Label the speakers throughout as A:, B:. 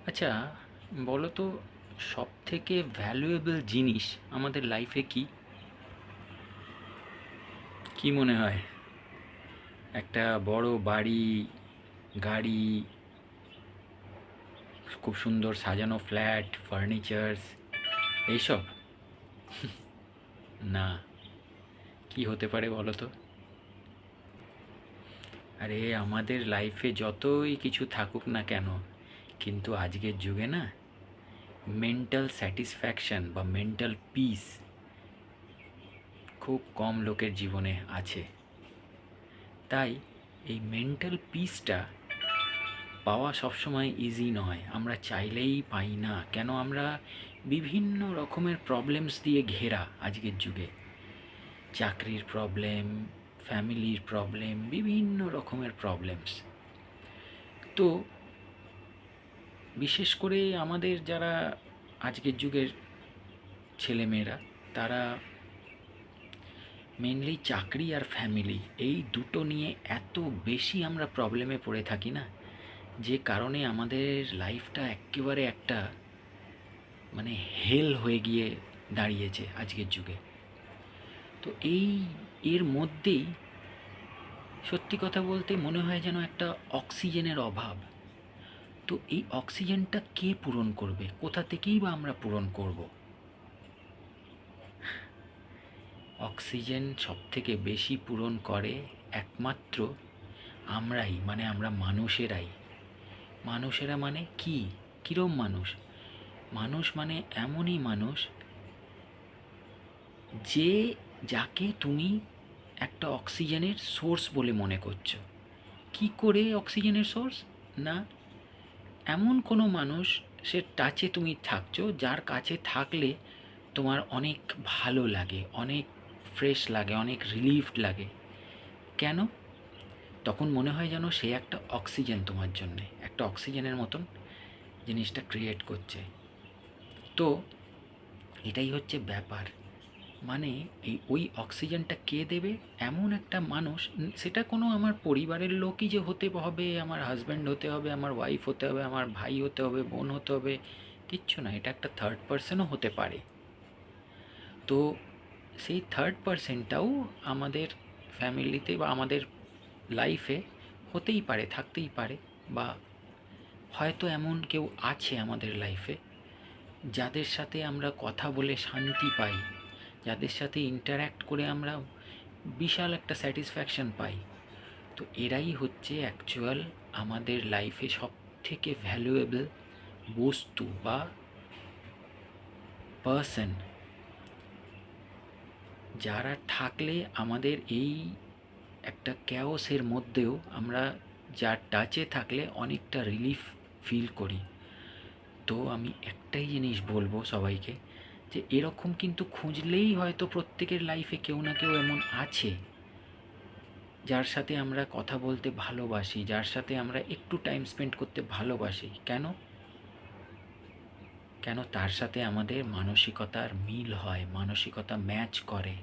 A: আচ্ছা, বলো তো, সব থেকে ভ্যালুয়েবল জিনিস আমাদের লাইফে কি? কি মনে হয়? একটা বড় বাড়ি, গাড়ি, খুব সুন্দর সাজানো ফ্ল্যাট, ফার্নিচার্স, এইসব? না। কি হতে পারে বলো তো? আরে, আমাদের লাইফে যতই কিছু থাকুক না কেন, কিন্তু আজকের যুগে না, মেন্টাল স্যাটিসফ্যাকশন বা মেন্টাল পিস খুব কম লোকের জীবনে আছে। তাই এই মেন্টাল পিসটা পাওয়া সবসময় ইজি নয়, আমরা চাইলেই পাই না। কেন? আমরা বিভিন্ন রকমের প্রবলেমস দিয়ে ঘেরা আজকের যুগে। চাকরির প্রবলেম, ফ্যামিলির প্রবলেম, বিভিন্ন রকমের প্রবলেমস। তো বিশেষ করে আমাদের যারা আজকের যুগের ছেলেমেয়েরা, তারা মেনলি চাকরি আর ফ্যামিলি এই দুটো নিয়ে এত বেশি আমরা প্রবলেমে পড়ে থাকি না, যে কারণে আমাদের লাইফটা একেবারে একটা মানে হেল হয়ে গিয়ে দাঁড়িয়েছে আজকের যুগে। তো এর মধ্যেই সত্যি কথা বলতে মনে হয় যেন একটা অক্সিজেনের অভাব। তো এই অক্সিজেনটা কে পূরণ করবে? কোথা থেকেই বা আমরা পূরণ করব? অক্সিজেন সব থেকে বেশি পূরণ করে একমাত্র আমরাই, মানে আমরা মানুষেরাই। মানুষেরা মানে কি? কিরম মানুষ? মানুষ মানে এমনই মানুষ যে যাকে তুমি একটা অক্সিজেনের সোর্স বলে মনে করছো। কি করে অক্সিজেনের সোর্স? না, এমন কোনো মানুষ, সে টাচে তুমি থাকছো, যার কাছে থাকলে তোমার অনেক ভালো লাগে, অনেক ফ্রেশ লাগে, অনেক রিলিফড লাগে। কেন? তখন মনে হয় যেন সে একটা অক্সিজেন তোমার জন্যে, একটা অক্সিজেনের মতন জিনিসটা ক্রিয়েট করছে। তো এটাই হচ্ছে ব্যাপার। মানে ওই অক্সিজেনটা কে দেবে? এমন একটা মানুষ, সেটা কোনো আমার পরিবারের লোকই যে হতে হবে, আমার হাজব্যান্ড হতে হবে, আমার ওয়াইফ হতে হবে, আমার ভাই হতে হবে, বোন হতে হবে, কিচ্ছু না। এটা একটা থার্ড পার্সনও হতে পারে। তো সেই থার্ড পার্সনটাও আমাদের ফ্যামিলিতে বা আমাদের লাইফে হতেই পারে, থাকতেই পারে। বা হয়তো এমন কেউ আছে আমাদের লাইফে, যাদের সাথে আমরা কথা বলে শান্তি পাই, যাদের সাথে ইন্টারঅ্যাক্ট করে আমরা বিশাল একটা স্যাটিসফ্যাকশন পাই। তো এরাই হচ্ছে অ্যাকচুয়াল আমাদের লাইফে সব থেকে ভ্যালুয়েবল বস্তু বা পার্সন, যারা থাকলে আমাদের এই একটা ক্যাওসের মধ্যেও আমরা, যার টাচে থাকলে অনেকটা রিলিফ ফিল করি। তো আমি একটাই জিনিস বলবো সবাইকে, যে এরকম কিন্তু খুঁজলেই হয়তো প্রত্যেকের লাইফে কেউ না কেউ এমন আছে, যার সাথে আমরা কথা বলতে ভালোবাসি, যার সাথে আমরা একটু টাইম স্পেন্ড করতে ভালোবাসি। কেন? কেন? তার সাথে আমাদের মানসিকতার মিল হয়, মানসিকতা ম্যাচ করে।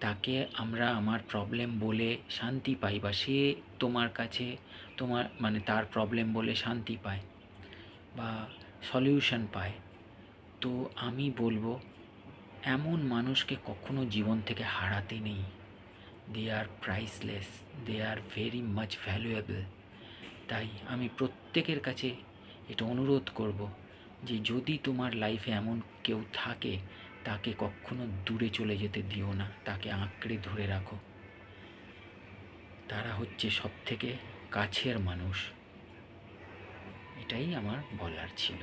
A: তাকে আমরা আমার প্রবলেম বলে শান্তি পাই, বা সে তোমার কাছে তোমার মানে তার প্রবলেম বলে শান্তি পায় বা সলিউশন পায়। তো আমি বলবো, এমন মানুষকে কখনো জীবন থেকে হারাতে নেই। They are priceless, they are very much valuable. তাই আমি প্রত্যেকের কাছে এটা অনুরোধ করব, যে যদি তোমার লাইফে এমন কেউ থাকে, তাকে কখনো দূরে চলে যেতে দিও না, তাকে আঁকড়ে ধরে রাখো। তারা হচ্ছে সবথেকে কাছের মানুষ। এটাই আমার বলার ছিল।